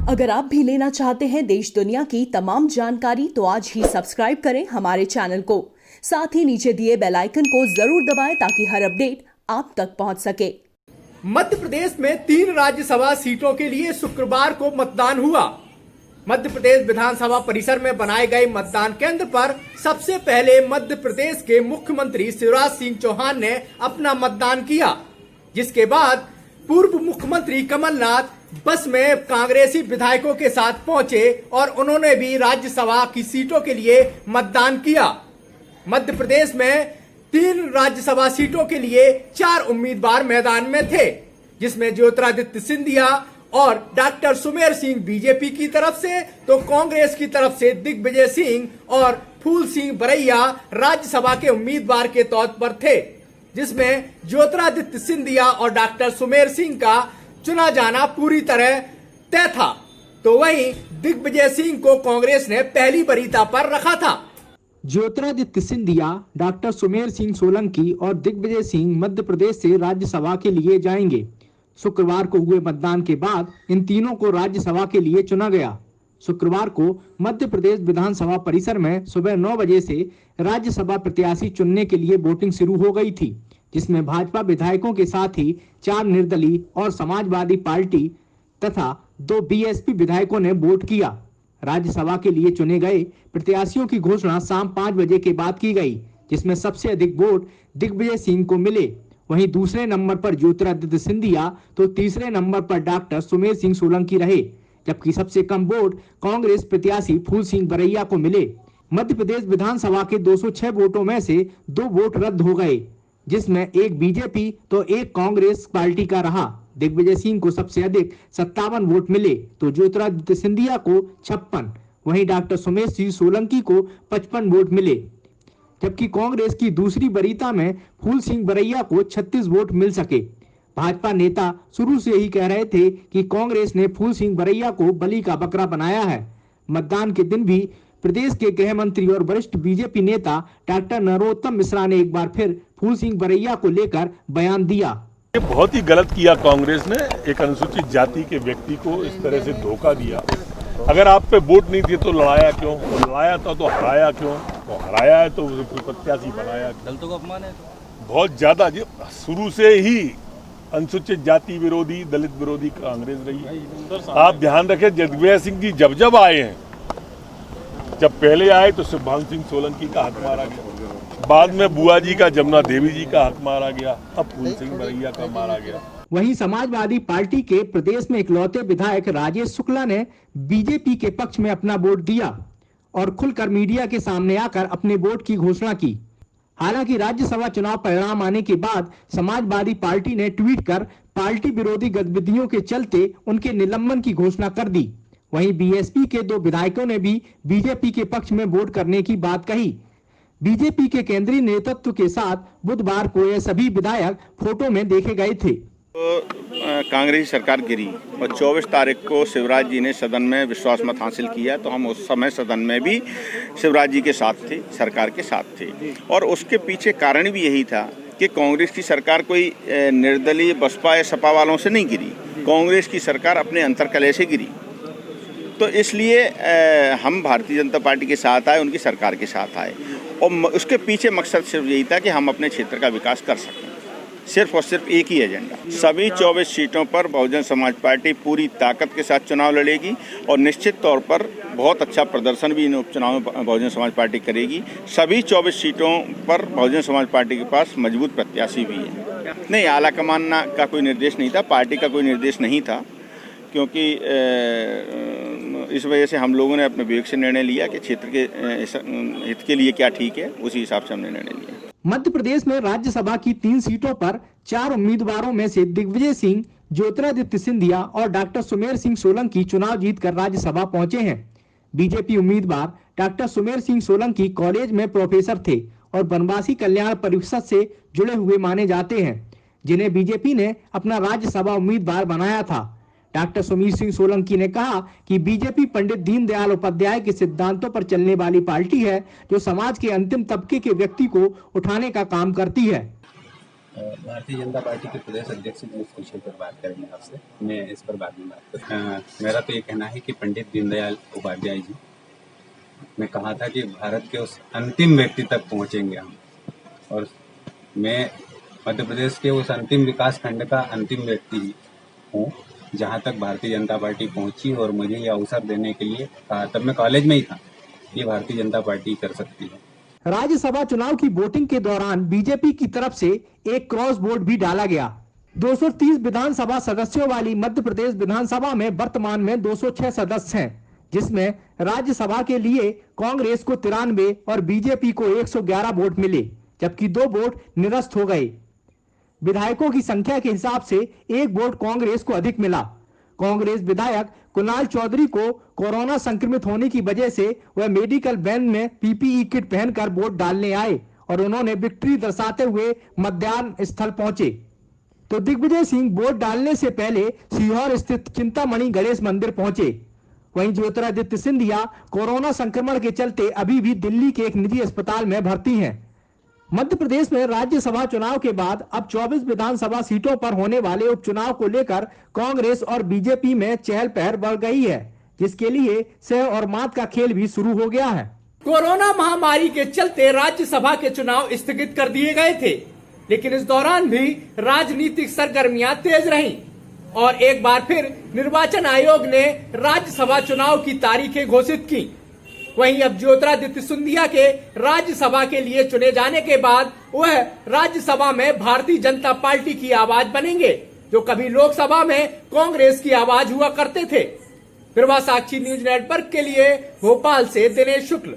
अगर आप भी लेना चाहते हैं देश दुनिया की तमाम जानकारी तो आज ही सब्सक्राइब करें हमारे चैनल को। साथ ही नीचे दिए बेल आइकन को जरूर दबाएं ताकि हर अपडेट आप तक पहुंच सके। मध्य प्रदेश में 3 राज्यसभा सीटों के लिए शुक्रवार को मतदान हुआ। मध्य प्रदेश विधानसभा परिसर में बनाए गए मतदान केंद्र पर सबसे पहले मध्य प्रदेश के मुख्यमंत्री शिवराज सिंह चौहान ने अपना मतदान किया, जिसके बाद पूर्व मुख्यमंत्री कमलनाथ बस में कांग्रेसी विधायकों के साथ पहुंचे और उन्होंने भी राज्यसभा की सीटों के लिए मतदान किया। मध्य प्रदेश में 3 राज्यसभा सीटों के लिए 4 उम्मीदवार मैदान में थे, जिसमें ज्योतिरादित्य सिंधिया और डॉक्टर सुमेर सिंह बीजेपी की तरफ से, तो कांग्रेस की तरफ से दिग्विजय सिंह और फूल सिंह बरैया राज्यसभा के उम्मीदवार के तौर पर थे, जिसमें ज्योतिरादित्य सिंधिया और डॉक्टर सुमेर सिंह का चुना जाना पूरी तरह तय था। तो वहीं दिग्विजय सिंह को कांग्रेस ने पहली वरीयता पर रखा था। ज्योतिरादित्य सिंधिया, डॉक्टर सुमेर सिंह सोलंकी और दिग्विजय सिंह मध्य प्रदेश से राज्यसभा के लिए जाएंगे। शुक्रवार को हुए मतदान के बाद इन तीनों को राज्यसभा के लिए चुना गया। शुक्रवार को मध्य प्रदेश विधानसभा परिसर में सुबह 9 बजे से राज्यसभा प्रत्याशी चुनने के लिए वोटिंग शुरू हो गई थी, जिसमें भाजपा विधायकों के साथ ही 4 निर्दलीय और समाजवादी पार्टी तथा 2 बीएसपी विधायकों ने वोट किया। राज्यसभा के लिए चुने गए प्रत्याशियों की घोषणा शाम 5 बजे के बाद की गई, जिसमें सबसे अधिक वोट दिग्विजय सिंह को मिले। वहीं दूसरे नंबर पर ज्योतिरादित्य सिंधिया तो तीसरे नंबर पर डॉक्टर सुमेर सिंह सोलंकी रहे, जबकि सबसे कम वोट कांग्रेस प्रत्याशी फूल सिंह बरैया को मिले। मध्य प्रदेश विधानसभा के 206 वोटों में से 2 वोट रद्द हो गए, जिसमें एक बीजेपी तो एक कांग्रेस पार्टी का रहा। दिग्विजय सिंह को सबसे अधिक 57 वोट मिले तो ज्योतिरादित्य सिंधिया को 56, वहीं डॉक्टर सुमेर सिंह सोलंकी को 55 वोट मिले, जबकि कांग्रेस की दूसरी वरीयता में फूल सिंह बरैया को 36 वोट मिल सके। भाजपा नेता शुरू से ही कह रहे थे कि कांग्रेस ने फूल सिंह बरैया को बलि का बकरा बनाया है। मतदान के दिन भी प्रदेश के गृह मंत्री और वरिष्ठ बीजेपी नेता डॉक्टर नरोत्तम मिश्रा ने एक बार फिर फूल सिंह बरैया को लेकर बयान दिया। ये बहुत ही गलत किया कांग्रेस ने, एक अनुसूचित जाति के व्यक्ति को इस तरह से धोखा दिया। अगर आप पे वोट नहीं दिए तो लड़ाया क्यों? लड़ाया था तो हराया क्यों? तो हराया है तो प्रत्याशी बनाया। दलितों का अपमान है बहुत ज्यादा। शुरू से ही अनुसूचित जाति विरोधी, दलित विरोधी कांग्रेस रही है। आप ध्यान रखें, दिग्विजय सिंह जी जब आए हैं, जब पहले आए तो शुभांशु सिंह सोलंकी का हक मारा गया, बाद में बुआ जी का, जमुना देवी जी का हक मारा गया, अब फूल सिंह बरैया का मारा गया। वहीं समाजवादी पार्टी के प्रदेश में इकलौते विधायक राजेश शुक्ला ने बीजेपी के पक्ष में अपना वोट दिया और खुलकर मीडिया के सामने आकर अपने वोट की घोषणा की। हालांकि राज्यसभा चुनाव परिणाम आने के बाद समाजवादी पार्टी ने ट्वीट कर पार्टी विरोधी गतिविधियों के चलते उनके निलंबन की घोषणा कर दी। वहीं बीएसपी के 2 विधायकों ने भी बीजेपी के पक्ष में वोट करने की बात कही। बीजेपी के केंद्रीय नेतृत्व के साथ बुधवार को ये सभी विधायक फोटो में देखे गए थे। तो कांग्रेस सरकार गिरी और 24 तारीख को शिवराज जी ने सदन में विश्वास मत हासिल किया, तो हम उस समय सदन में भी शिवराज जी के साथ थे, सरकार के साथ थे। और उसके पीछे कारण भी यही था कि कांग्रेस की सरकार कोई निर्दलीय बसपा या सपा वालों से नहीं गिरी, कांग्रेस की सरकार अपने अंतर्कलह से गिरी। तो इसलिए हम भारतीय जनता पार्टी के साथ आए, उनकी सरकार के साथ आए, और उसके पीछे मकसद सिर्फ यही था कि हम अपने क्षेत्र का विकास कर सकें। सिर्फ और सिर्फ एक ही एजेंडा। सभी 24 सीटों पर बहुजन समाज पार्टी पूरी ताकत के साथ चुनाव लड़ेगी और निश्चित तौर पर बहुत अच्छा प्रदर्शन भी इन उपचुनाव में बहुजन समाज पार्टी करेगी। सभी 24 सीटों पर बहुजन समाज पार्टी के पास मजबूत प्रत्याशी भी है। नहीं, आलाकमान का कोई निर्देश नहीं था, पार्टी का कोई निर्देश नहीं था, क्योंकि इस वजह से हम लोगों ने अपने विवेक से निर्णय लिया कि क्षेत्र के हित के लिए क्या ठीक है, उसी हिसाब से हमने निर्णय लिया। मध्य प्रदेश में राज्यसभा की 3 सीटों पर 4 उम्मीदवारों में से दिग्विजय सिंह, ज्योतिरादित्य सिंधिया और डॉक्टर सुमेर सिंह सोलंकी चुनाव जीतकर राज्यसभा पहुंचे हैं। बीजेपी उम्मीदवार डॉक्टर सुमेर सिंह सोलंकी कॉलेज में प्रोफेसर थे और वनवासी कल्याण परिषद से जुड़े हुए माने जाते हैं, जिन्हें बीजेपी ने अपना राज्यसभा उम्मीदवार बनाया था। डॉक्टर सुमेर सिंह सोलंकी ने कहा कि बीजेपी पंडित दीनदयाल उपाध्याय के सिद्धांतों पर चलने वाली पार्टी है, जो समाज के अंतिम तबके के व्यक्ति को उठाने का काम करती है। भारतीय जनता पार्टी के प्रदेश अध्यक्ष जी इस विषय पर बात करेंगे आपसे। मैं इस पर बाद में बात करूँगा। मेरा तो ये कहना है कि पंडित दीनदयाल उपाध्याय जी ने कहा था कि भारत के उस अंतिम व्यक्ति तक पहुंचेंगे हम, और मैं मध्य प्रदेश के उस अंतिम विकास खंड का अंतिम व्यक्ति हूँ जहाँ तक भारतीय जनता पार्टी पहुंची और मुझे ये अवसर देने के लिए कहा। तब मैं कॉलेज में ही था। ये भारतीय जनता पार्टी कर सकती है। राज्यसभा चुनाव की वोटिंग के दौरान बीजेपी की तरफ से एक क्रॉस बोर्ड भी डाला गया। 230 विधानसभा सदस्यों वाली मध्य प्रदेश विधानसभा में वर्तमान में 206 सदस्य हैं, जिसमें राज्यसभा के लिए कांग्रेस को 93 और बीजेपी को 111 वोट मिले, जबकि 2 वोट निरस्त हो गए। विधायकों की संख्या के हिसाब से 1 वोट कांग्रेस को अधिक मिला। कांग्रेस विधायक कुणाल चौधरी को कोरोना संक्रमित होने की वजह से वह मेडिकल वैन में पीपीई किट पहनकर वोट डालने आए और उन्होंने विक्ट्री दर्शाते हुए मतदान स्थल पहुंचे। तो दिग्विजय सिंह वोट डालने से पहले सीहोर स्थित चिंतामणि गणेश मंदिर पहुंचे। वहीं ज्योतिरादित्य सिंधिया कोरोना संक्रमण के चलते अभी भी दिल्ली के एक निजी अस्पताल में भर्ती हैं। मध्य प्रदेश में राज्यसभा चुनाव के बाद अब 24 विधानसभा सीटों पर होने वाले उपचुनाव को लेकर कांग्रेस और बीजेपी में चहल पहल बढ़ गई है, जिसके लिए सह और मात का खेल भी शुरू हो गया है। कोरोना महामारी के चलते राज्यसभा के चुनाव स्थगित कर दिए गए थे, लेकिन इस दौरान भी राजनीतिक सरगर्मियां तेज रहीं और एक बार फिर निर्वाचन आयोग ने राज्यसभा चुनाव की तारीखें घोषित की। वहीं अब ज्योतिरादित्य सिंधिया के राज्यसभा के लिए चुने जाने के बाद वह राज्यसभा में भारतीय जनता पार्टी की आवाज बनेंगे, जो कभी लोकसभा में कांग्रेस की आवाज हुआ करते थे। प्रभा साक्षी न्यूज नेटवर्क के लिए भोपाल से दिनेश शुक्ल।